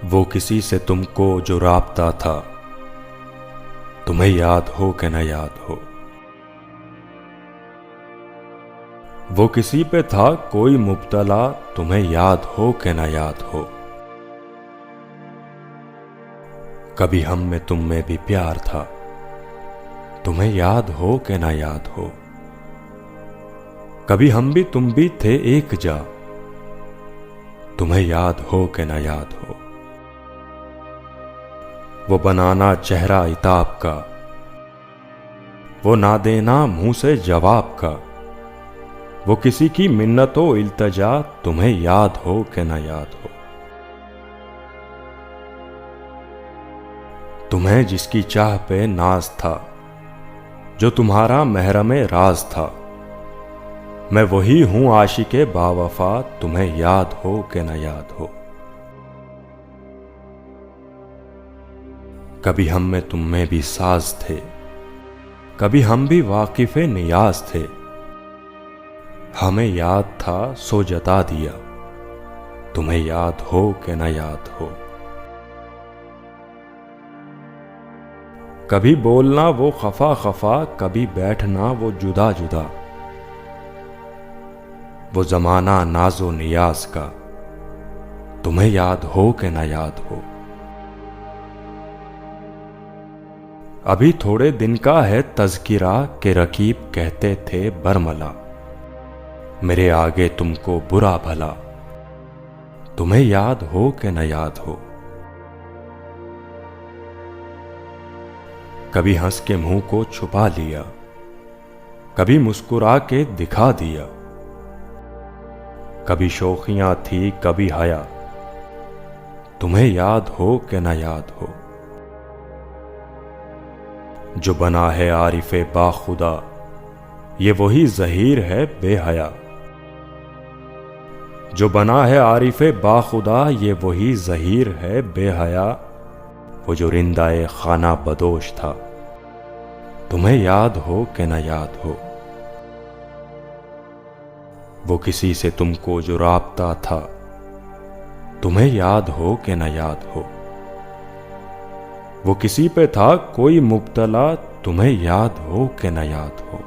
वो किसी से तुमको जो राब्ता था, तुम्हें याद हो कि न याद हो। वो किसी पे था कोई मुब्तला, तुम्हें याद हो कि न याद हो। कभी हम में तुम में भी प्यार था, तुम्हें याद हो कि न याद हो। कभी हम भी तुम भी थे एक जा, तुम्हें याद हो कि न याद हो। वो बनाना चेहरा इताब का, वो ना देना मुंह से जवाब का। वो किसी की मिन्नतो इल्तजा, तुम्हें याद हो कि न याद हो। तुम्हें जिसकी चाह पे नाज था, जो तुम्हारा महरमे राज था। मैं वही हूं आशिके बावफा, तुम्हें याद हो कि न याद हो। कभी हम में तुम में भी साज थे, कभी हम भी वाकिफे नियाज थे। हमें याद था सो जता दिया, तुम्हें याद हो कि न याद हो। कभी बोलना वो खफा खफा, कभी बैठना वो जुदा जुदा। वो जमाना नाजो नियाज का, तुम्हें याद हो कि न याद हो। अभी थोड़े दिन का है तज़किरा के रकीब कहते थे बरमला। मेरे आगे तुमको बुरा भला, तुम्हें याद हो कि न याद हो। कभी हंस के मुंह को छुपा लिया, कभी मुस्कुरा के दिखा दिया। कभी शौखियां थी कभी हया, तुम्हें याद हो कि न याद हो। जो बना है आरिफे बाखुदा, ये वही ज़हीर है बेहया। जो बना है आरिफे बाखुदा, ये वही ज़हीर है बेहया। वो जो रिंदाए खाना बदोश था, तुम्हें याद हो कि न याद हो। वो किसी से तुमको जो राब्ता था, तुम्हें याद हो कि न याद हो। वो किसी पे था कोई मुब्तला, तुम्हें याद हो कि न याद हो।